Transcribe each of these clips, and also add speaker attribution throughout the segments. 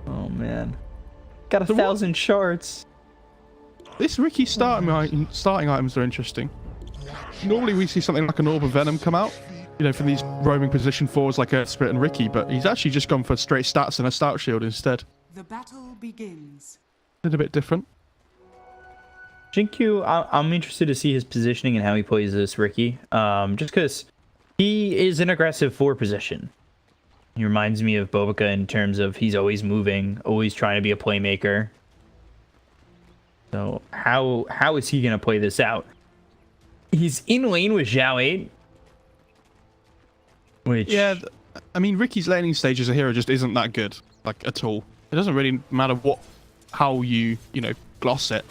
Speaker 1: Oh man, got a 1,000 shards.
Speaker 2: This Ricky starting items are interesting. Normally we see something like an Orb of Venom come out, you know, from these roaming position fours like Earth Spirit and Ricky, but he's actually just gone for straight stats and a stout shield instead.
Speaker 3: The battle begins.
Speaker 2: A little bit different.
Speaker 1: Jinkyu, I'm interested to see his positioning and how he plays this Ricky. Just because he is an aggressive 4 position. He reminds me of Bobica in terms of he's always moving, always trying to be a playmaker. So how is he going to play this out? He's in lane with Zhao 8. Which...
Speaker 2: Yeah, I mean, Ricky's laning stage as a hero just isn't that good, like, at all. It doesn't really matter how you know, gloss it.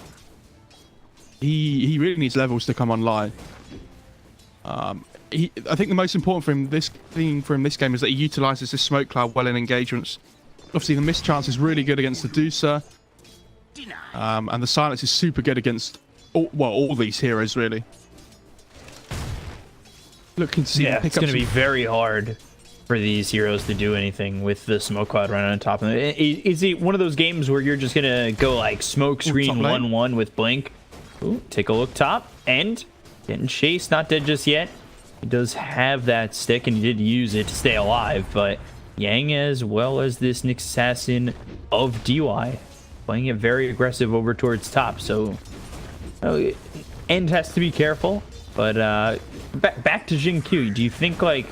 Speaker 2: He really needs levels to come online. I think the most important thing for him this game is that he utilizes his smoke cloud well in engagements. Obviously, the miss chance is really good against the Deucer. And the silence is super good against all these heroes, really. Looking to see
Speaker 1: it's going to be very hard for these heroes to do anything with the smoke cloud running on top of them. Is it one of those games where you're just going to go like smoke screen 1-1 with blink? Ooh, take a look top. And getting chased, not dead just yet. He does have that stick, and he did use it to stay alive. But Yang, as well as this Nyx Assassin of DY, playing it very aggressive over towards top. So End has to be careful. But back to Jinkyu. Do you think, like,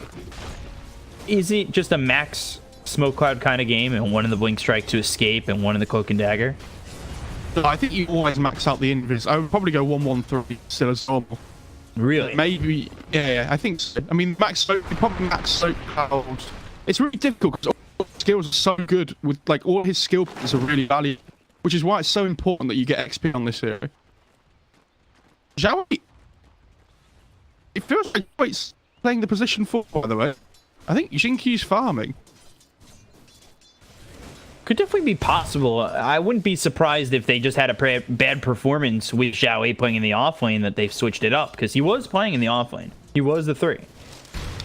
Speaker 1: is it just a max smoke cloud kind of game, and one in the blink strike to escape and one in the cloak and dagger?
Speaker 2: I think you always max out the invis. I would probably go 1-1-3 still as normal.
Speaker 1: Really?
Speaker 2: Maybe, yeah, I think so. I mean, probably max soap cloud. It's really difficult because all his skills are so good. With like all his skill points are really valuable, which is why it's so important that you get XP on this hero. Zhao, it feels like he's playing the position 4, by the way. I think Jinkyu's farming.
Speaker 1: Could definitely be possible. I wouldn't be surprised if they just had a bad performance with Zhao 8 playing in the offlane, that they've switched it up, because he was playing in the offlane. He was the 3.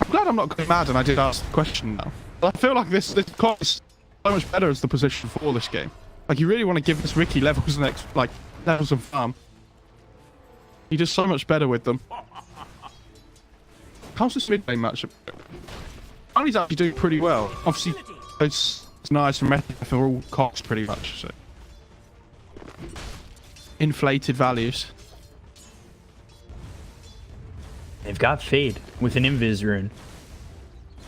Speaker 2: I'm glad I'm not going mad and I did ask the question now. I feel like this card is so much better as the position 4 this game. Like, you really want to give this Ricky levels of farm. He does so much better with them. How's this mid lane matchup? He's actually doing pretty well. Obviously, it's nice and meta for all cocks pretty much. So inflated values.
Speaker 1: They've got Fade with an Invis rune.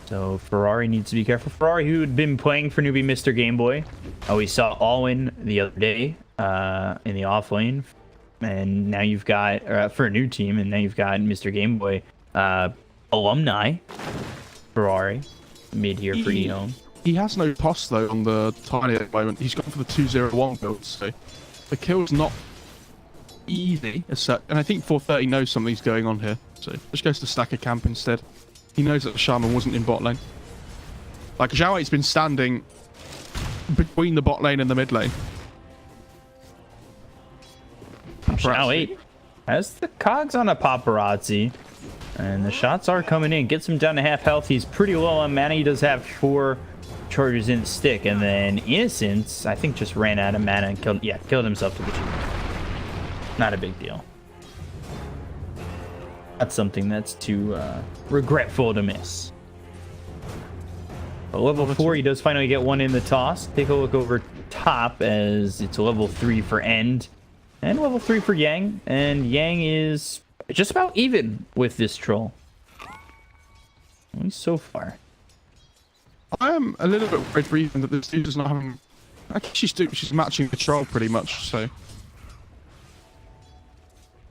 Speaker 1: So Ferrari needs to be careful. Ferrari, who had been playing for newbie Mr. Game Boy. We saw Alwyn the other day in the offlane. And now you've got, for a new team, and now you've got Mr. Game Boy alumni. Ferrari, mid here for EHOME.
Speaker 2: He has no toss though on the tiny at the moment. He's gone for the 201 build, so the kill's not easy as such. And I think 430 knows something's going on here, so just goes to stack a camp instead. He knows that the Shaman wasn't in bot lane. Like, Zhao 8's been standing between the bot lane and the mid lane.
Speaker 1: Zhao 8 has the cogs on a paparazzi, and the shots are coming in. Gets him down to half health. He's pretty low on mana. He does have 4 charges in stick, and then Innocence, I think, just ran out of mana and killed himself to the cheek. Not a big deal. That's something that's too regretful to miss. But level 4, he does finally get one in the toss. Take a look over top, as it's level 3 for End and level 3 for Yang, and Yang is just about even with this troll. At least so far.
Speaker 2: I am a little bit worried for even that this dude is not having... I guess she's matching the troll pretty much, so... I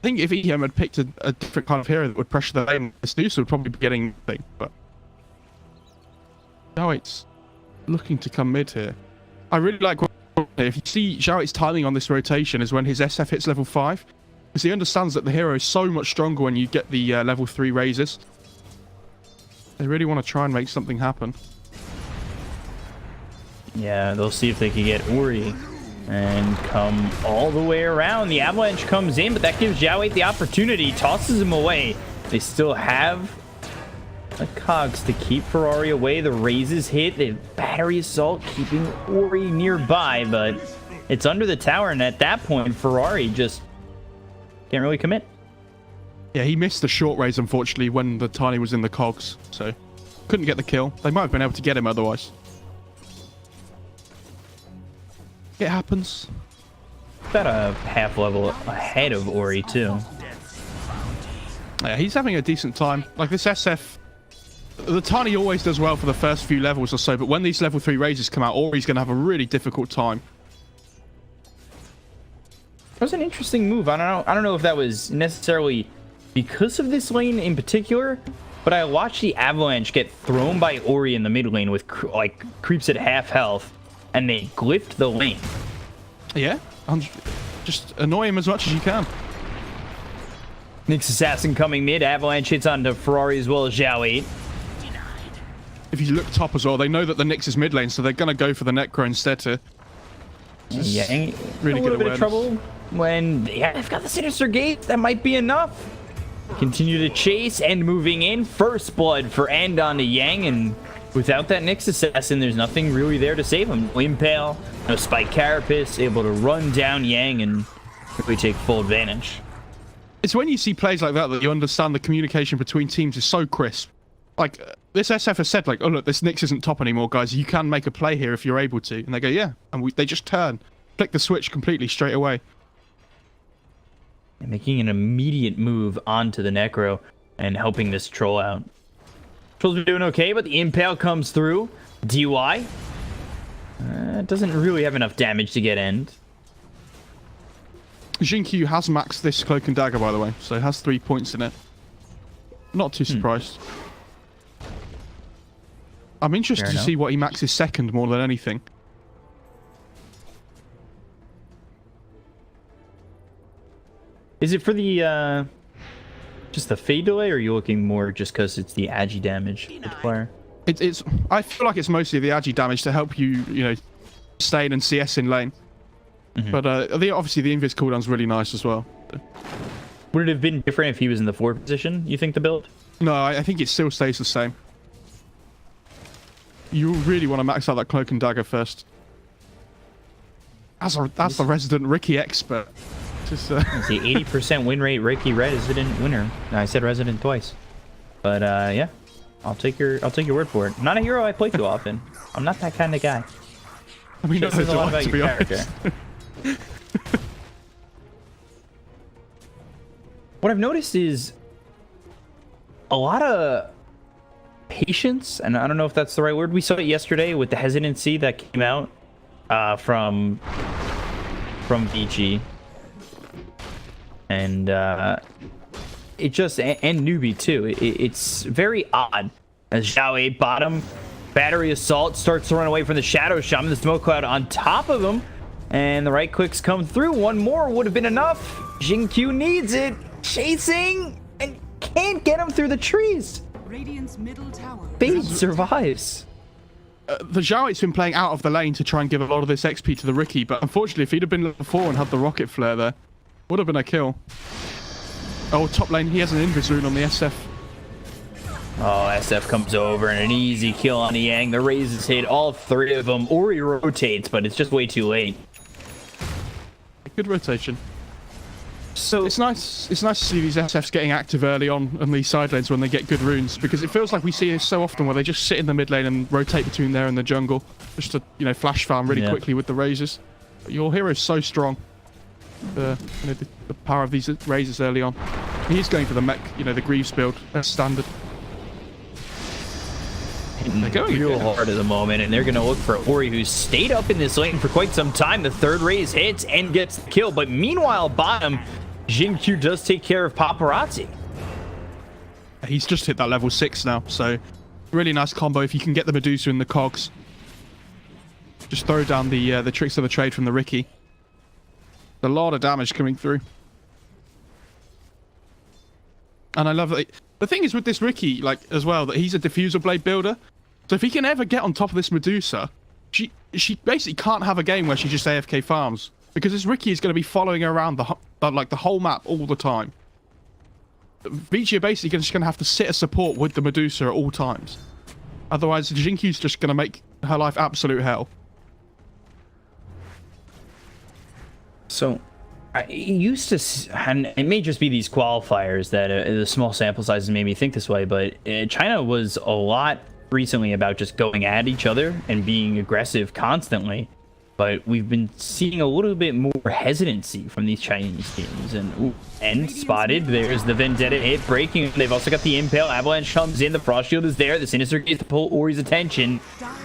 Speaker 2: think if EHOME had picked a different kind of hero that would pressure the lane, this dude would probably be getting thing, but... Zhao 8's looking to come mid here. I really like what... If you see Zhao 8's timing on this rotation is when his SF hits level 5, because he understands that the hero is so much stronger when you get the level 3 raises. They really want to try and make something happen.
Speaker 1: Yeah, they'll see if they can get Uri and come all the way around. The avalanche comes in, but that gives Zhao 8 the opportunity, tosses him away. They still have The cogs to keep Ferrari away. The raises hit. The battery assault keeping Ori nearby, but it's under the tower, and at that point, Ferrari just can't really commit.
Speaker 2: Yeah, he missed the short raise, unfortunately, when the Tiny was in the cogs, so couldn't get the kill. They might have been able to get him otherwise. It happens.
Speaker 1: About a half level ahead of Ori, too.
Speaker 2: Yeah, he's having a decent time. Like, this SF... The Tiny always does well for the first few levels or so, but when these level 3 raises come out, Ori's going to have a really difficult time.
Speaker 1: That was an interesting move. I don't know if that was necessarily because of this lane in particular, but I watched the Avalanche get thrown by Ori in the mid lane with like creeps at half health, and they glyphed the lane.
Speaker 2: Yeah, just annoy him as much as you can.
Speaker 1: Nyx Assassin coming mid. Avalanche hits onto Ferrari as well as Zhao 8.
Speaker 2: If you look top as well, they know that the Nyx is mid lane, so they're going to go for the Necro instead to...
Speaker 1: Yeah,
Speaker 2: really
Speaker 1: a little bit of trouble when they've got the Sinister Gate. That might be enough. Continue to chase and moving in. First blood for End onto Yang, and without that Nyx Assassin, there's nothing really there to save him. No Impale, no Spike Carapace, able to run down Yang and quickly take full advantage.
Speaker 2: It's when you see plays like that you understand the communication between teams is so crisp. Like, this SF has said, like, oh, look, this Nyx isn't top anymore, guys. You can make a play here if you're able to. And they go, yeah. And they just turn. Click the switch completely straight away.
Speaker 1: And making an immediate move onto the Necro and helping this troll out. Troll's been doing okay, but the Impale comes through. DY. Doesn't really have enough damage to get End.
Speaker 2: Jinkyu has maxed this Cloak and Dagger, by the way. So it has 3 points in it. Not too surprised. I'm interested to see what he maxes second more than anything.
Speaker 1: Is it for the, just the fade delay, or are you looking more just because it's the agi damage multiplier?
Speaker 2: I feel like it's mostly the agi damage to help you, stay in and CS in lane. But obviously the invis cooldown's really nice as well.
Speaker 1: Would it have been different if he was in the forward position, you think, the build?
Speaker 2: No, I think it still stays the same. You really want to max out that Cloak and Dagger first. That's the resident Ricky expert. Just,
Speaker 1: the 80% win rate Ricky resident winner. No, I said resident twice. But yeah, I'll take your word for it. I'm not a hero I play too often. I'm not that kind of guy.
Speaker 2: I mean, that says a lot about your character.
Speaker 1: What I've noticed is a lot of patience, and I don't know if that's the right word. We saw it yesterday with the hesitancy that came out from Vici, and it just and newbie too. It's very odd as Zhao 8 bottom battery assault starts to run away from the Shadow Shaman. The smoke cloud on top of him, and the right clicks come through. One more would have been enough. Jinkyu needs it, chasing and can't get him through the trees.
Speaker 3: Radiant's middle tower.
Speaker 1: Bait survives.
Speaker 2: The Zhao 8's been playing out of the lane to try and give a lot of this XP to the Ricky, but unfortunately, if he'd have been level 4 and had the rocket flare there, would have been a kill. Oh, top lane, he has an invis rune on the SF.
Speaker 1: Oh, SF comes over and an easy kill on the Yang. The raises hit all 3 of them. Ori rotates, but it's just way too late.
Speaker 2: Good rotation. So it's nice to see these SFs getting active early on these side lanes when they get good runes, because it feels like we see this so often where they just sit in the mid lane and rotate between there and the jungle just to flash farm really quickly with the raises. But your hero's so strong. The power of these raises early on. He's going for the mech, the Greaves build. That's standard.
Speaker 1: They're going real hard at the moment, and they're going to look for Ori, who's stayed up in this lane for quite some time. The third raise hits and gets the kill, but meanwhile, bottom, Jinkyu does take care of Paparazzi.
Speaker 2: He's just hit that level 6 now, so really nice combo if you can get the Medusa in the cogs. Just throw down the tricks of the trade from the Ricky. A lot of damage coming through. And I love that. The thing is with this Ricky, as well, that he's a diffuser blade builder. So if he can ever get on top of this Medusa, she basically can't have a game where she just AFK farms, because this Ricky is going to be following her around the whole map all the time. Vici are basically just going to have to sit a support with the Medusa at all times. Otherwise, Jinkyu's just going to make her life absolute hell.
Speaker 1: So, I used to, and it may just be these qualifiers that the small sample sizes made me think this way, but China was a lot recently about just going at each other and being aggressive constantly. But we've been seeing a little bit more hesitancy from these Chinese teams. And spotted, there's the Vendetta hit breaking. They've also got the Impale. Avalanche comes in. The Frost Shield is there. The Sinister gets to pull Ori's attention.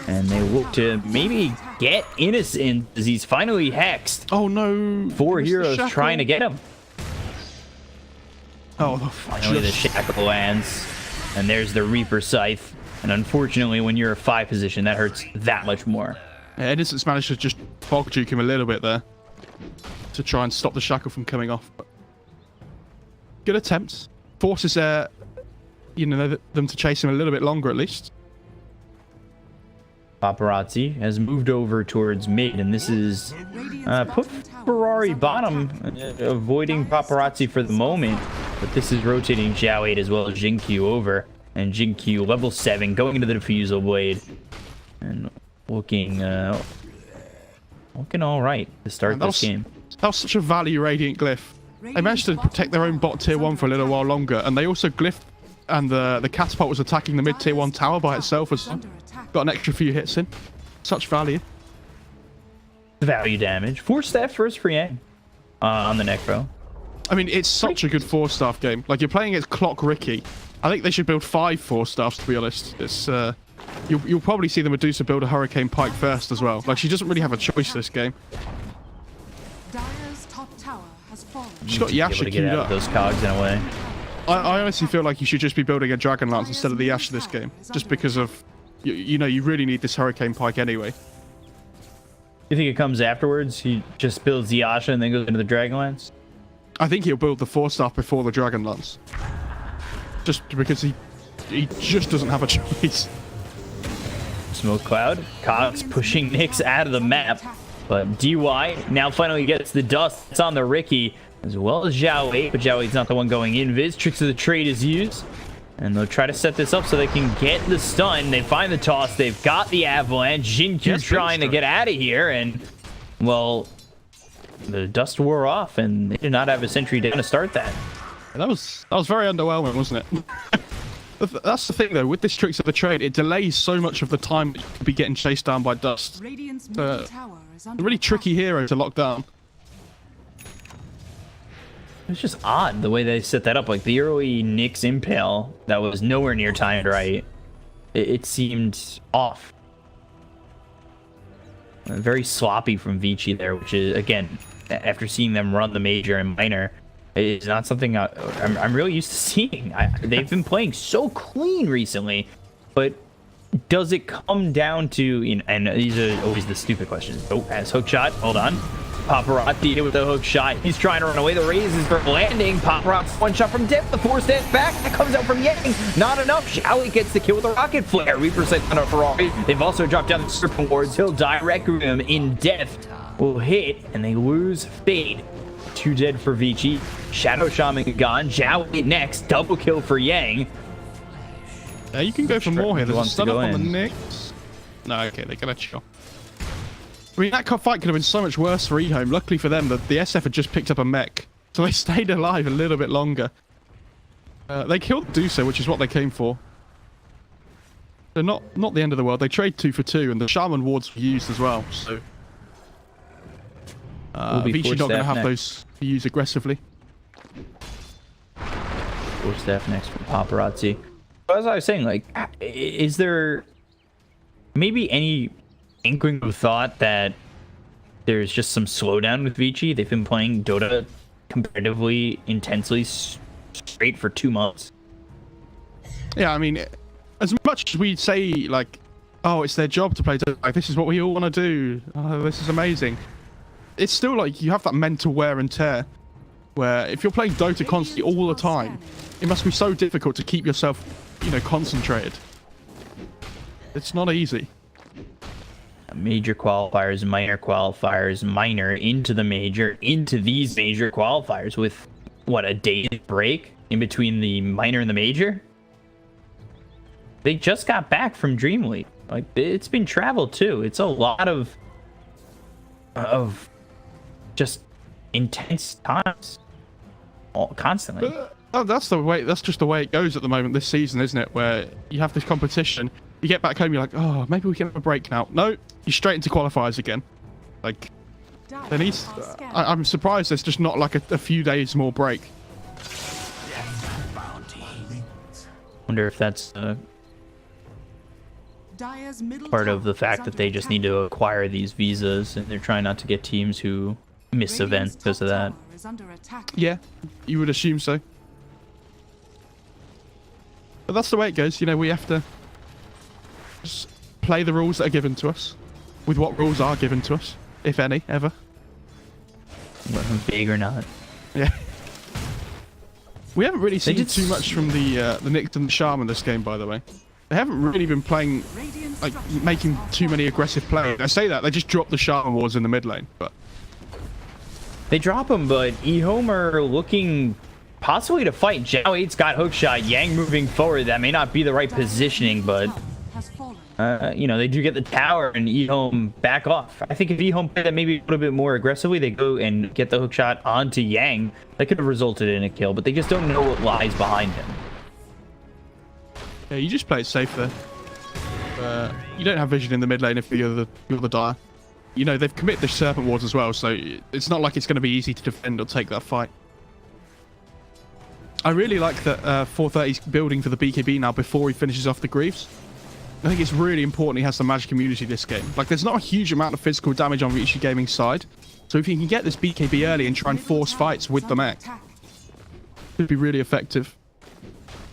Speaker 1: And they look to maybe get Innocent as he's finally hexed.
Speaker 2: Oh no.
Speaker 1: 4 heroes trying to get him.
Speaker 2: Oh,
Speaker 1: finally the shackle lands. And there's the Reaper Scythe. And unfortunately, when you're a 5 position, that hurts that much more.
Speaker 2: Yeah, Innocent's managed to just bog juke him a little bit there to try and stop the shackle from coming off. But good attempt. Forces them to chase him a little bit longer at least.
Speaker 1: Paparazzi has moved over towards mid, and this is put Ferrari bottom, avoiding Paparazzi for the moment. But this is rotating Xiao 8 as well as Jinkyu over, and Jinkyu level 7 going into the Diffusal Blade, and looking all right to start this game.
Speaker 2: That was such a value Radiant glyph. They managed to protect their own bot tier 1 for a little while longer, and they also glyphed, and the catapult was attacking the mid tier 1 tower by itself as well. Got an extra few hits in. Such value.
Speaker 1: Value damage. 4 staff first for Yang on the Necro.
Speaker 2: I mean, it's such a good 4-staff game. Like, you're playing against Clock Ricky. I think they should build 5 4-staffs, to be honest. It's You'll probably see the Medusa build a Hurricane Pike first as well. Like, she doesn't really have a choice this game.
Speaker 3: Dire's top tower has fallen.
Speaker 2: She's got Yasha queued up.
Speaker 1: Those cogs in a way.
Speaker 2: I honestly feel like you should just be building a Dragon Lance instead of the Yasha this game. Just because of, you know, you really need this Hurricane Pike anyway.
Speaker 1: You think it comes afterwards? He just builds the Yasha and then goes into the Dragon Lance?
Speaker 2: I think he'll build the 4-staff before the Dragon Lance. Just because he just doesn't have a choice.
Speaker 1: Smoke Cloud. Cogs pushing Nyx out of the map. But DY now finally gets the dust. It's on the Ricky, as well as Xiao 8. But Xiao 8's not the one going in. Viz, Tricks of the Trade is used. And they'll try to set this up so they can get the stun. They find the toss. They've got the Avalanche. Jinkyu trying to get out of here. And, well, the dust wore off. And they did not have a sentry down to start that.
Speaker 2: That was very underwhelming, wasn't it? That's the thing, though. With this Tricks of the Trade, it delays so much of the time that you could be getting chased down by dust. A really tricky hero to lock down.
Speaker 1: It's just odd the way they set that up. Like the early Nyx Impale, that was nowhere near timed right. It seemed off. Very sloppy from Vici there, which is, again, after seeing them run the major and minor, it's not something I'm really used to seeing. They've been playing so clean recently, but does it come down to, you know, and these are always the stupid questions. Oh, as hook shot, hold on. Paparazzi with the hook shot. He's trying to run away. The raise is for landing. Paparazzi one shot from depth. The 4 steps back. That comes out from Yang. Not enough. Xiao gets the kill with a rocket flare. Reaper Sight on a Ferrari. They've also dropped down the Serpent Wards. He'll die. Requiem in death will hit, and they lose Fade. 2 dead for Vici. Shadow Shaman gone. Xiao next. Double kill for Yang.
Speaker 2: Yeah, you can go for more here. There's a stun up on the Nyx. No, okay, they're gonna chill. I mean, that fight could have been so much worse for EHOME. Luckily for them, the SF had just picked up a mech, so they stayed alive a little bit longer. They killed Dusa, which is what they came for. So not the end of the world. They trade 2 for 2, and the Shaman wards were used as well. So Vici not going to have those used aggressively.
Speaker 1: 4 staff next from Paparazzi. As I was saying, like, is there maybe any inkling of thought that there's just some slowdown with Vici? They've been playing Dota competitively, intensely, straight for 2 months.
Speaker 2: Yeah, I mean, as much as we say, like, oh, it's their job to play Dota, like, this is what we all want to do, oh, this is amazing. It's still like you have that mental wear and tear, where if you're playing Dota constantly all the time, it must be so difficult to keep yourself, you know, concentrated. It's not easy.
Speaker 1: Major qualifiers, minor into the major, into these major qualifiers with, what, a day break in between the minor and the major. They just got back from Dream League. Like, it's been travel too. It's a lot of just intense times, constantly.
Speaker 2: That's the way. That's just the way it goes at the moment this season, isn't it? Where you have this competition, you get back home, you're like, oh, maybe we can have a break now. No, you're straight into qualifiers again. Like, there needs. I'm surprised there's just not like a few days more break.
Speaker 1: Wonder if that's part of the fact that they just need to acquire these visas, and they're trying not to get teams who miss events because of that.
Speaker 2: Yeah, you would assume so. But that's the way it goes. You know, we have to just play the rules that are given to us with what rules are given to us, if any, ever.
Speaker 1: Big or not.
Speaker 2: Yeah. We haven't really seen too much from the Nyx and the Shaman this game, by the way. They haven't really been playing, like, making too many aggressive plays. I say that, they just dropped the Shaman wards in the mid lane, but...
Speaker 1: They drop them, but EHOME are looking possibly to fight. Zhao 8's got hookshot. Yang moving forward. That may not be the right positioning, but... you know, they do get the tower and EHOME back off. I think if EHOME played that maybe a little bit more aggressively, they go and get the hookshot onto Yang. That could have resulted in a kill, but they just don't know what lies behind him.
Speaker 2: Yeah, you just play it safe there. You don't have vision in the mid lane if you're the dire. You know, they've committed the Serpent Wards as well, so it's not like it's going to be easy to defend or take that fight. I really like that 430's building for the BKB now before he finishes off the Greaves. I think it's really important he has some magic immunity this game. Like, there's not a huge amount of physical damage on Vici Gaming's side, so if he can get this BKB early and try and force fights with the mech, it could be really effective.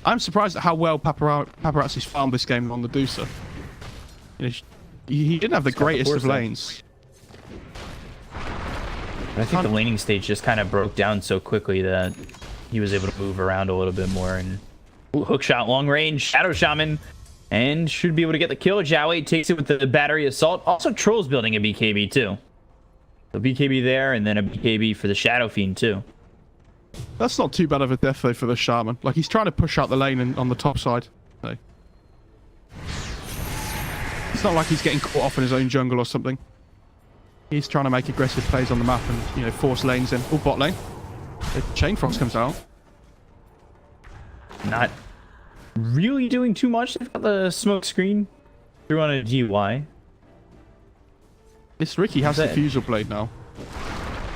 Speaker 2: I'm surprised at how well Paparazzi's farmed this game on the Medusa. You know, he didn't have the greatest of lanes.
Speaker 1: But I think the laning stage just kind of broke down so quickly that he was able to move around a little bit more. And hook shot, long range, Shadow Shaman, and should be able to get the kill. Zhao 8 takes it with the battery assault. Also, Troll's building a BKB too. So BKB there, and then a BKB for the Shadow Fiend too.
Speaker 2: That's not too bad of a death though for the Shaman. Like, he's trying to push out the lane on the top side. So. It's not like he's getting caught off in his own jungle or something. He's trying to make aggressive plays on the map and, you know, force lanes in. Oh, bot lane. The Chain Frost comes out.
Speaker 1: Not really doing too much. They've got the smoke screen through on a GY.
Speaker 2: This Ricky has the Fusel Blade now.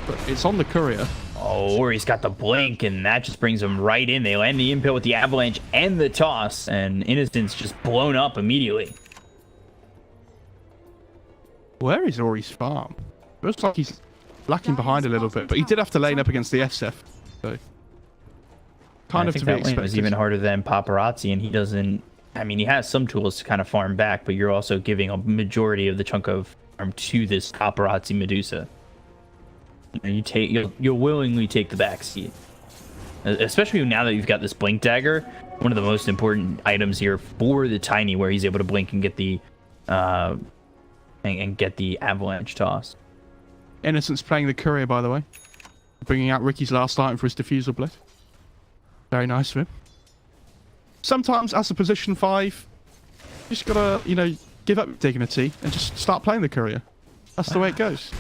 Speaker 2: But it's on the courier.
Speaker 1: Oh, or he's got the blink, and that just brings him right in. They land the impale with the avalanche and the toss, and Innocence just blown up immediately.
Speaker 2: Where is Ori's farm? Looks like he's lacking behind a little bit, but he did have to lane up against the SF, so kind of to be expected. Lane was
Speaker 1: even harder than Paparazzi, and he doesn't. I mean, he has some tools to kind of farm back, but you're also giving a majority of the chunk of farm to this Paparazzi Medusa. You'll willingly take the backseat, especially now that you've got this blink dagger. One of the most important items here for the Tiny, where he's able to blink and get the avalanche toss.
Speaker 2: Innocence playing the courier, by the way, bringing out Ricky's last item for his diffusal blade. Very nice of him. Sometimes, as a position 5, you just gotta, you know, give up dignity and just start playing the courier. That's the way it goes.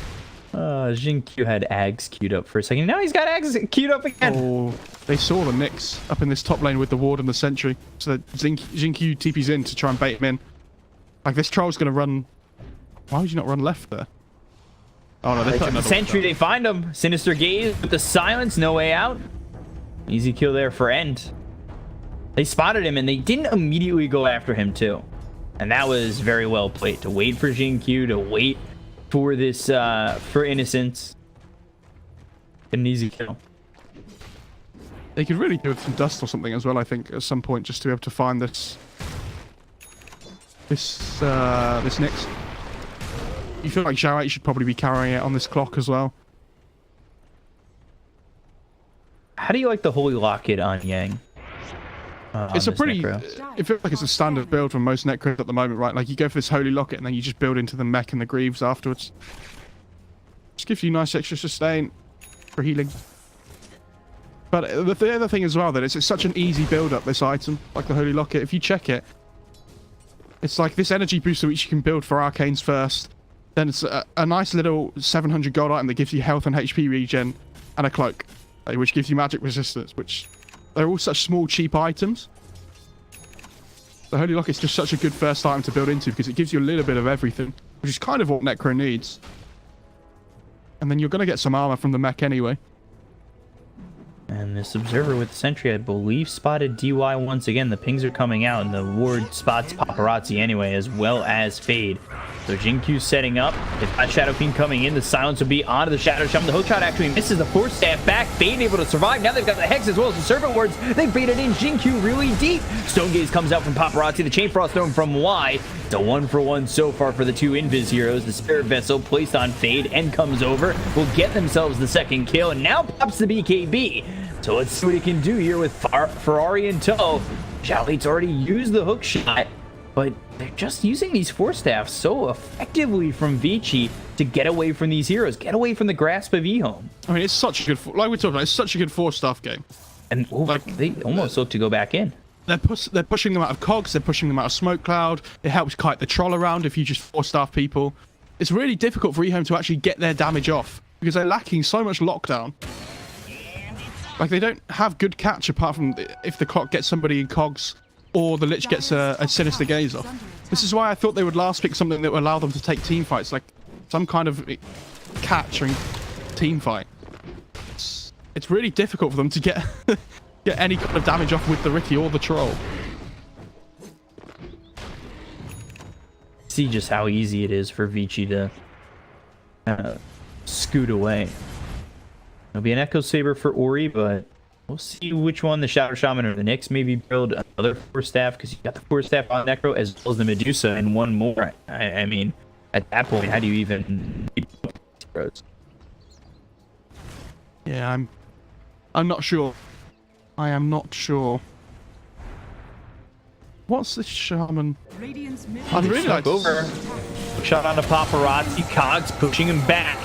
Speaker 3: Jinq
Speaker 1: had Ags queued up for a second. Now he's got Ags queued up again.
Speaker 2: Oh, they saw the Nyx up in this top lane with the ward and the sentry. So Jinq TP's in to try and bait him in. Like, this troll's gonna run. Why would you not run left there? Oh no, they put another
Speaker 1: sentry. They find him. Sinister Gaze with the silence. No way out. Easy kill there for End. They spotted him and they didn't immediately go after him too. And that was very well played. To wait for Jinq, to wait for this, for Innocence. An easy kill.
Speaker 2: They could really do with some dust or something as well, I think, at some point, just to be able to find this Nyx. You feel like Zhao 8 should probably be carrying it on this clock as well.
Speaker 1: How do you like the Holy Locket on Yang?
Speaker 2: It's a pretty... It feels like it's a standard build for most Necros at the moment, right? Like, you go for this Holy Locket and then you just build into the mech and the Greaves afterwards. Just gives you nice extra sustain for healing. But the other thing as well, that it's such an easy build-up, this item, like the Holy Locket. If you check it, it's like this energy booster which you can build for arcanes first. Then it's a nice little 700 gold item that gives you health and HP regen, and a cloak, which gives you magic resistance, which they're all such small, cheap items. The Holy Locket's just such a good first item to build into because it gives you a little bit of everything, which is kind of what Necro needs. And then you're going to get some armor from the mech anyway.
Speaker 1: And this observer with the sentry, I believe, spotted DY once again. The pings are coming out, and the ward spots Paparazzi anyway, as well as Fade. So Jinkyu's setting up. If that Shadow Fiend coming in, the silence will be onto the Shadow Shaman. The hook shot actually misses the Force Staff back. Fade able to survive. Now they've got the Hex as well as the Serpent Wards. They baited in Jinkyu really deep. Stone Gaze comes out from Paparazzi. The Chain Frost Thrown from Y. It's a 1-for-1 so far for the two Invis heroes. The Spirit Vessel placed on Fade and comes over. Will get themselves the second kill, and now pops the BKB. So let's see what he can do here with Ferrari in tow. Xiaolit's already used the hook shot, but they're just using these Force Staffs so effectively from Vici to get away from these heroes, get away from the grasp of EHOME.
Speaker 2: I mean, it's such a good, like we talked about, it's such a good Force Staff game.
Speaker 1: And they almost look to go back in.
Speaker 2: They're pushing them out of cogs, they're pushing them out of smoke cloud. It helps kite the troll around if you just Force Staff people. It's really difficult for EHOME to actually get their damage off because they're lacking so much lockdown. Like, they don't have good catch apart from if the clock gets somebody in cogs or the Lich gets a Sinister Gaze off. This is why I thought they would last pick something that would allow them to take team fights, like some kind of catch or team fight. It's really difficult for them to get get any kind of damage off with the Riki or the Troll.
Speaker 1: See just how easy it is for Vici to scoot away. It'll be an Echo Saber for Ori, but we'll see which one, the Shadow Shaman or the Nyx, maybe build another Force Staff, because you got the Force Staff on Necro as well as the Medusa and one more. I mean, at that point, how do you even beat heroes?
Speaker 2: Yeah, I'm not sure. I am not sure. What's this Shaman? I'd really like
Speaker 1: over. Shot on the Paparazzi, Cogs pushing him back.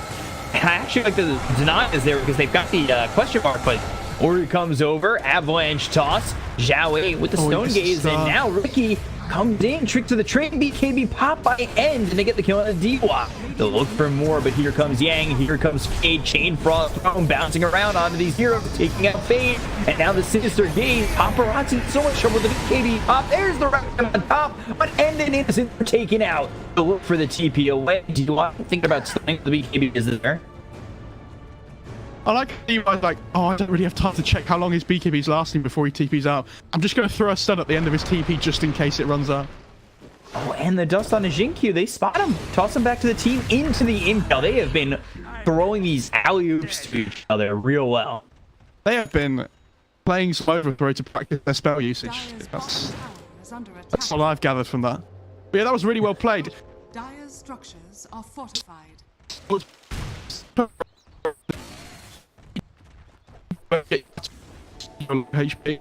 Speaker 1: I actually like the deny is there because they've got the question mark, but Ori comes over, avalanche toss, Zhao Wei with the stone gaze, and now Riki comes in, trick to the train, BKB pop by end, and they get the kill on the DY. They'll look for more, but here comes Yang, here comes Fade, Chain Frost Thrown bouncing around onto these heroes, taking out Fade, and now the Sinister Gaze. Paparazzi in so much trouble with the BKB pop. There's the round on top, but End and Innocent are taken out. They'll look for the TP away. Do you want to think about stunning the BKB? Is it there?
Speaker 2: I like you guys like, oh, I don't really have time to check how long his BKB's lasting before he TP's out. I'm just going to throw a stun at the end of his TP just in case it runs out.
Speaker 1: Oh, and the dust on the Jinkyu, they spot him. Toss him back to the team into the intel. They have been throwing these alley-oops to each other real well.
Speaker 2: They have been playing some overthrow to practice their spell usage. That's what I've gathered from that. But yeah, that was really well played.
Speaker 4: Dire's structures are fortified.
Speaker 2: HP.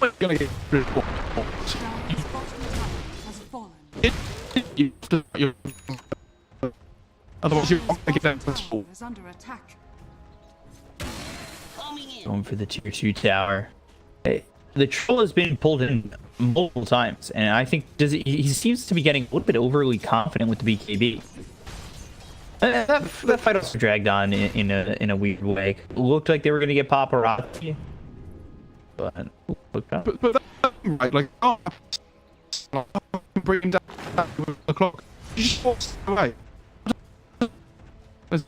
Speaker 2: We're gonna get rid of
Speaker 4: Dire's bottom tower has fallen.
Speaker 2: otherwise you're not gonna get them to fall.
Speaker 4: Is under attack.
Speaker 1: Going for the tier 2 tower. Hey, the troll has been pulled in multiple times, and I think he seems to be getting a little bit overly confident with the BKB. That fight also dragged on in a weird way. It looked like they were going to get Paparazzi, but looked up.
Speaker 2: But that, right, like, oh, bring down the clock. You just walks away. There's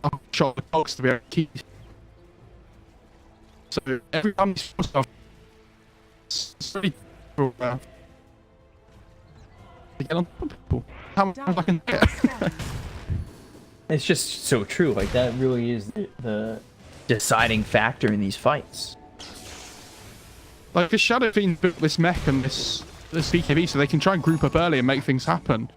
Speaker 2: a shot the clocks to be able to keep. So every time you stuff, it's really cool. To get on people. How much I can get.
Speaker 1: It's just so true. Like, that really is the deciding factor in these fights.
Speaker 2: Like, the Shadow Fiend built this mech and this BKB so they can try and group up early and make things happen.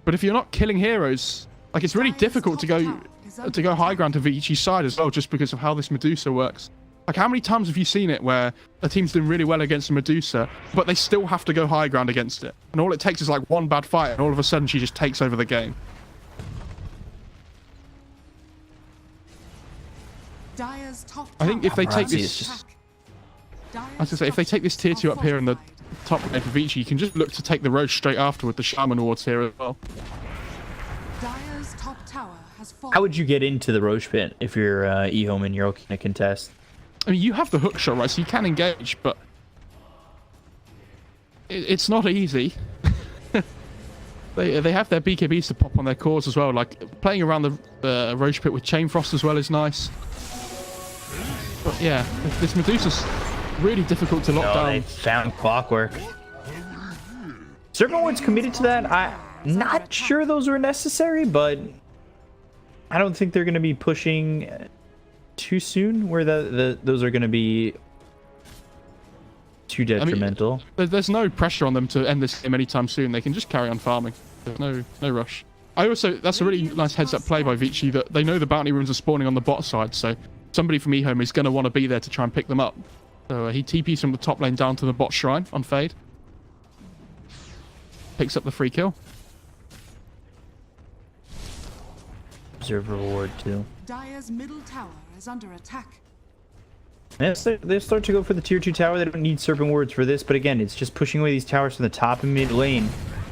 Speaker 2: But if you're not killing heroes, like, it's really difficult to go high ground to Vici's side as well, just because of how this Medusa works. Like, how many times have you seen it where a team's doing really well against a Medusa, but they still have to go high ground against it? And all it takes is, like, one bad fight, and all of a sudden she just takes over the game.
Speaker 4: Dire's top
Speaker 2: I think if they take
Speaker 1: Paparazzi
Speaker 2: this,
Speaker 1: is just-
Speaker 2: I was gonna say, if they take this tier 2 up here in the top lane for Vici, you can just look to take the Roche straight after with the Shaman wards here as well.
Speaker 4: Dire's top tower has fallen.
Speaker 1: How would you get into the Roche pit if you're EHOME and you're looking to contest?
Speaker 2: I mean, you have the hook shot, right? So you can engage, but it's not easy. They have their BKBs to pop on their cores as well. Like, playing around the Roche pit with Chain Frost as well is nice. But yeah, this Medusa's really difficult to lock
Speaker 1: Oh, they
Speaker 2: down.
Speaker 1: found Clockwork. Serpent Ward's committed to that. I'm not sure those were necessary, but I don't think they're going to be pushing too soon where those are going to be too detrimental.
Speaker 2: There's no pressure on them to end this game anytime soon. They can just carry on farming. There's no rush. That's a really nice heads-up play by Vici that they know the bounty rooms are spawning on the bot side, so somebody from EHOME is going to want to be there to try and pick them up. So he TPs from the top lane down to the bot shrine on Fade. Picks up the free kill.
Speaker 1: Observer reward too.
Speaker 4: Dire's middle tower is under attack.
Speaker 1: They start to go for the tier 2 tower. They don't need Serpent Wards for this, but again, it's just pushing away these towers from the top and mid lane,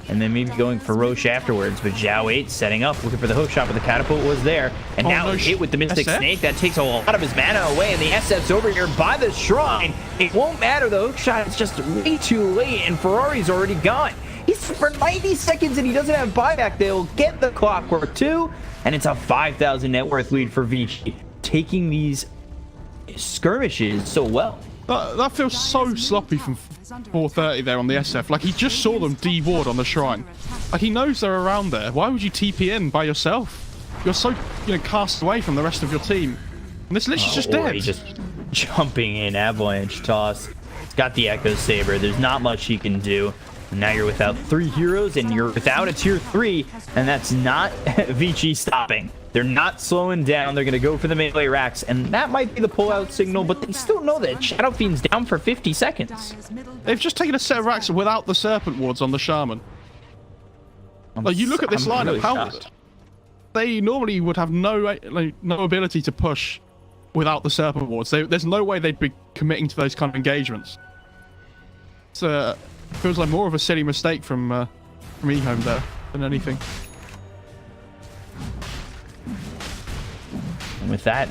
Speaker 1: and then maybe going for Roche afterwards. But Zhao 8 setting up, looking for the hook shot, but the catapult was there, and now
Speaker 2: no,
Speaker 1: hit with the Mystic
Speaker 2: SF?
Speaker 1: Snake. That takes a lot of his mana away, and the SF's over here by the shrine. It won't matter. The hook shot is just way too late, and Ferrari's already gone. He's for 90 seconds, and he doesn't have buyback. They'll get the Clockwork too, and it's a 5,000 net worth lead for Vici, taking these skirmishes so well.
Speaker 2: That feels so sloppy from 430 there on the SF. Like, he just saw them D-ward on the shrine. Like, he knows they're around there. Why would you TP in by yourself? You're so, cast away from the rest of your team. And this Lich is just
Speaker 1: Or
Speaker 2: dead.
Speaker 1: he just jumping in, avalanche toss. He's got the Echo Saber. There's not much he can do. And now you're without 3 heroes, and you're without a tier 3, and that's not Vici stopping. They're not slowing down. They're going to go for the melee racks, and that might be the pullout signal, but they still know that Shadow Fiend's down for 50 seconds.
Speaker 4: Dire's middle
Speaker 2: They've just taken a set of racks without the Serpent Wards on the Shaman. Like, you look at this
Speaker 1: I'm
Speaker 2: lineup,
Speaker 1: really
Speaker 2: how
Speaker 1: shocked.
Speaker 2: they normally would have no ability to push without the Serpent Wards. There's no way they'd be committing to those kind of engagements. It feels like more of a silly mistake from EHOME there than anything.
Speaker 1: And with that,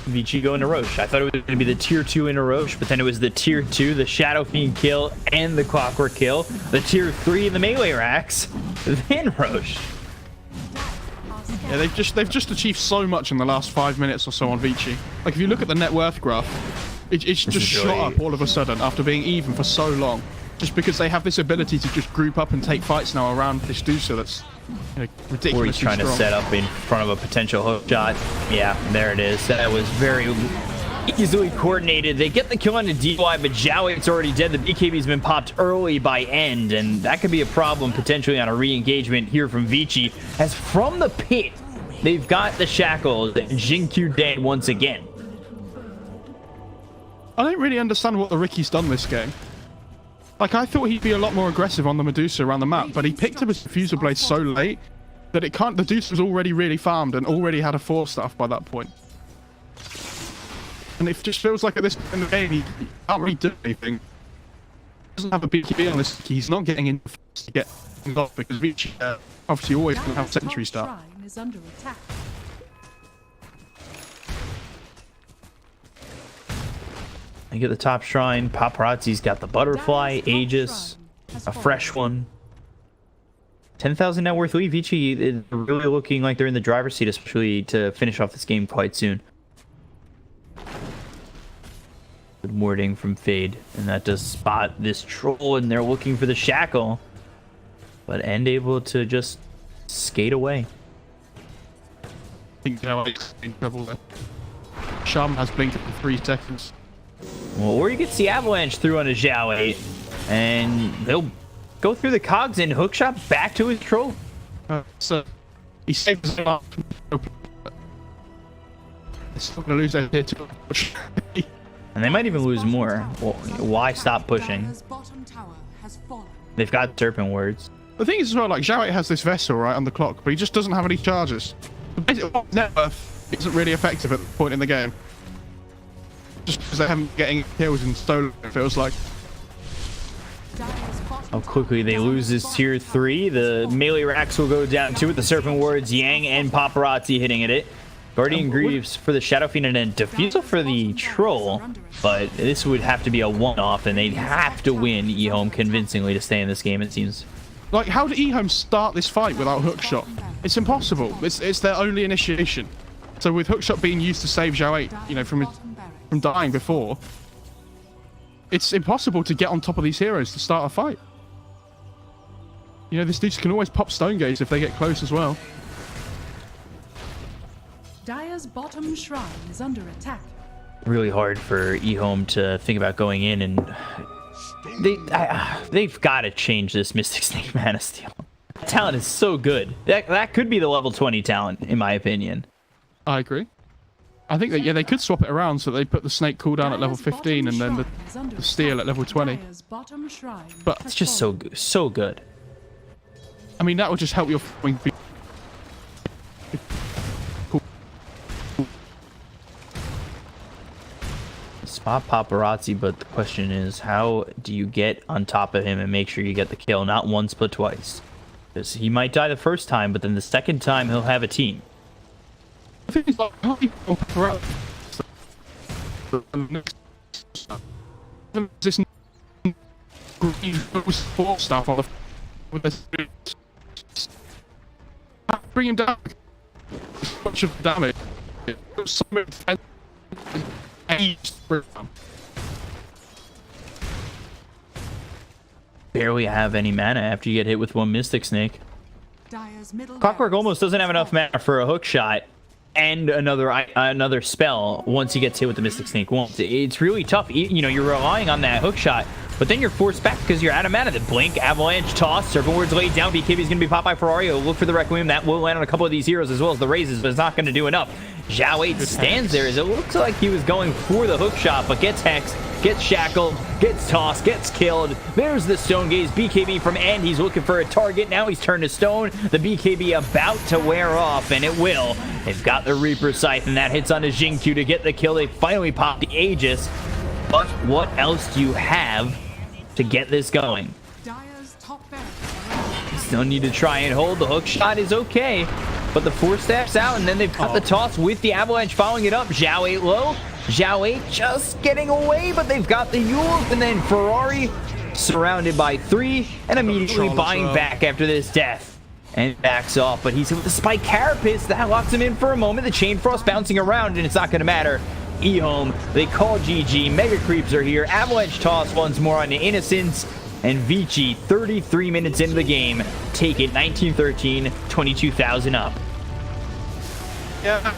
Speaker 1: Vici going to Roche. I thought it was going to be the tier 2 in a Roche, but then it was the tier 2, the Shadow Fiend kill, and the Clockwork kill. The tier 3 in the melee racks, then Roche.
Speaker 2: Yeah, they've just achieved so much in the last 5 minutes or so on Vici. Like, if you look at the net worth graph, it's just
Speaker 1: is
Speaker 2: shot
Speaker 1: really-
Speaker 2: up all of a sudden after being even for so long. Just because they have this ability to just group up and take fights now around this Dusa that's ridiculously
Speaker 1: Or he's trying
Speaker 2: strong.
Speaker 1: to set up in front of a potential hook shot. Yeah, there it is. That was very easily coordinated. They get the kill on the DY, but Zhao 8's already dead. The BKB's been popped early by End, and that could be a problem potentially on a re-engagement here from Vici. As from the pit, they've got the shackles, Jinkyu dead once again.
Speaker 2: I don't really understand what the Ricky's done this game. Like, I thought he'd be a lot more aggressive on the Medusa around the map, but he picked up his Diffuser Blade so late that the Medusa was already really farmed and already had a 4-staff by that point. And it just feels like at this point in the game, he can't really do anything. He doesn't have a BKB on this. He's not getting in to get things off because Vici obviously always going to have secondary
Speaker 4: top
Speaker 2: start.
Speaker 4: shrine is under attack.
Speaker 1: They get the top shrine. Paparazzi's got the butterfly, Aegis, a fresh one. 10,000 net worth lead. Vici is really looking like they're in the driver's seat, especially to finish off this game quite soon. Good warding from Fade, and that does spot this troll, and they're looking for the shackle, but End able to just skate away.
Speaker 2: I think Zhao in trouble there. Shaman has blinked for 3 seconds.
Speaker 1: Well, or he gets the avalanche through on a Zhao 8, and they'll go through the cogs and hookshot back to his troll.
Speaker 2: So he saved his up. They're still going to lose their tier 2.
Speaker 1: And they might even lose more. Well, why stop pushing?
Speaker 4: Dire's bottom tower has fallen.
Speaker 1: They've got Serpent Words.
Speaker 2: The thing is as well, like, Zhao has this vessel right on the clock, but he just doesn't have any charges. So basically, net worth isn't really effective at the point in the game. just because they haven't getting kills in solo, it feels like.
Speaker 4: Dire's bottom
Speaker 1: How quickly they lose this tier 3. The melee racks will go down too with the Serpent Wards, Yang, and Paparazzi hitting at it. Guardian Greaves for the Shadow Fiend and then Diffusal for the Troll. But this would have to be a one-off, and they'd have to win EHOME convincingly to stay in this game, it seems.
Speaker 2: Like, how did EHOME start this fight without hookshot? It's impossible. It's their only initiation. So with hookshot being used to save Zhao 8, you know, from dying before, it's impossible to get on top of these heroes to start a fight. You know, this dude can always pop Stone Gaze if they get close as well.
Speaker 4: Dire's bottom shrine is under attack.
Speaker 1: Really hard for EHOME to think about going in, and they've got to change this Mystic Snake Mana Steel. Talent is so good. That could be the level 20 talent, in my opinion.
Speaker 2: I agree. I think that, yeah, they could swap it around so they put the snake cooldown at level 15 and then the steel at level 20. But
Speaker 1: It's just so good.
Speaker 2: I mean, that would just help your
Speaker 1: Spot Paparazzi, but the question is, how do you get on top of him and make sure you get the kill? Not once, but twice. Because he might die the first time, but then the second time he'll have a team.
Speaker 2: things like this green support stuff on the with this. Bring him down. Much of the damage. Some
Speaker 1: Barely have any mana after you get hit with one Mystic Snake. Clockwork almost doesn't have enough mana for a hook shot and another spell once he gets hit with the Mystic Snake once. It's really tough. You know, you're relying on that hook shot, but then you're forced back because you're out of mana. The Blink, Avalanche, Toss, Serpent Ward's laid down. BKB is going to be popped by Ferrari. He'll look for the Requiem. That will land on a couple of these heroes as well as the raises, but it's not going to do enough. Zhao 8 stands there as it looks like he was going for the hook shot, but gets hexed, gets shackled, gets tossed, gets killed. There's the Stone Gaze BKB from End. He's looking for a target. Now he's turned to stone. The BKB about to wear off, and it will. They've got the Reaper Scythe, and that hits onto Xingqiu to get the kill. They finally pop the Aegis. But what else do you have to get this going? Still need to try and hold. The hook shot is okay, but the 4 staff's out, and then they've got the toss with the Avalanche following it up. Zhao 8 low. Zhao 8 just getting away, but they've got the Yules, and then Ferrari surrounded by 3 and immediately buying back after this death. And backs off, but he's with the Spike Carapace. That locks him in for a moment. The Chain Frost bouncing around, and it's not going to matter. EHOME, they call GG. Mega Creeps are here. Avalanche toss once more on the Innocence. And Vici, 33 minutes into the game, take it 19-13, 22,000 up.
Speaker 2: Yeah.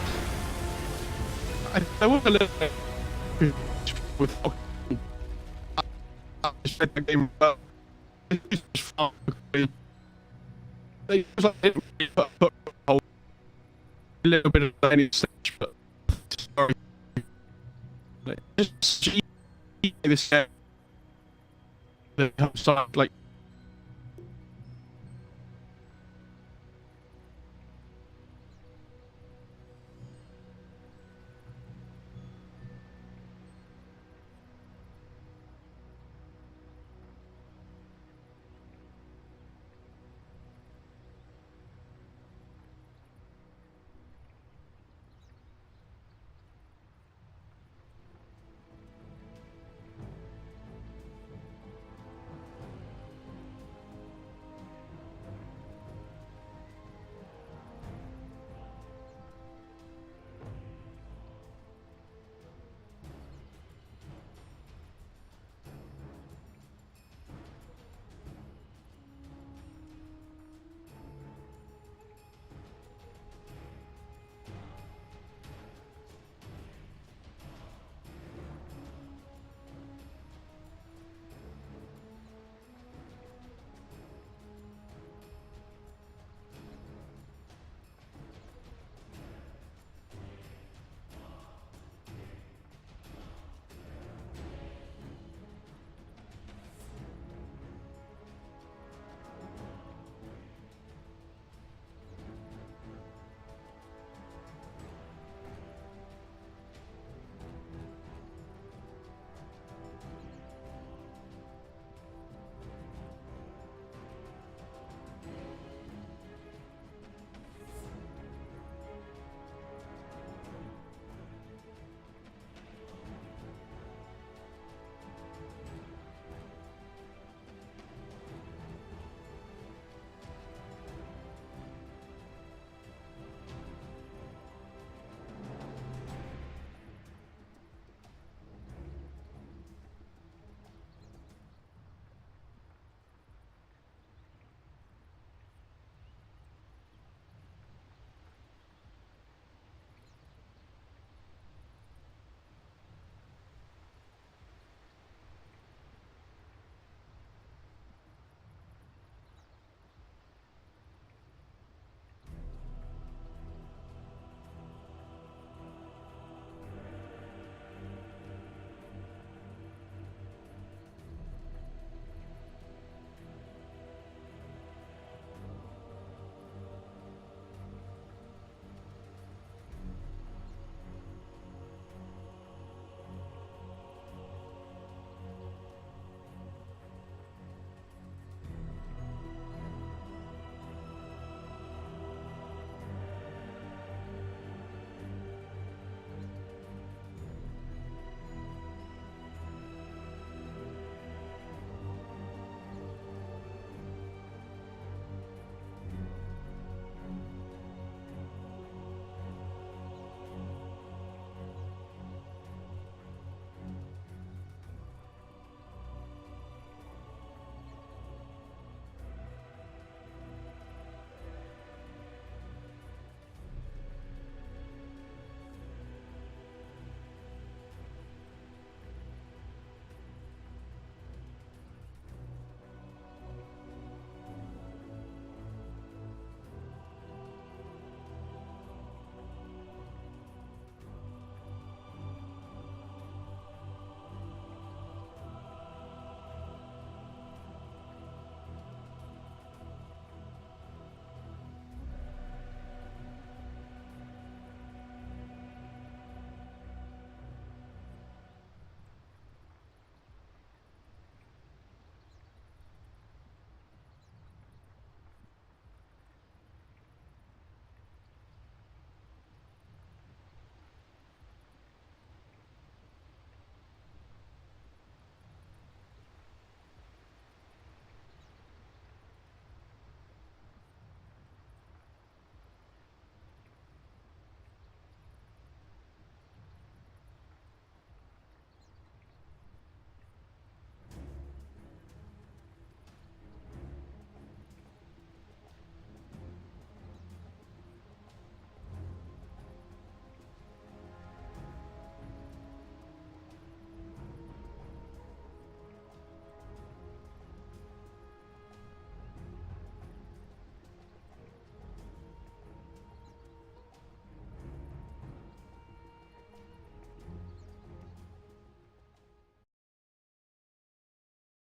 Speaker 2: I was a little bit with I just read the game well. It was fun. They just like didn't really put a little bit of any stage, but sorry. Just this like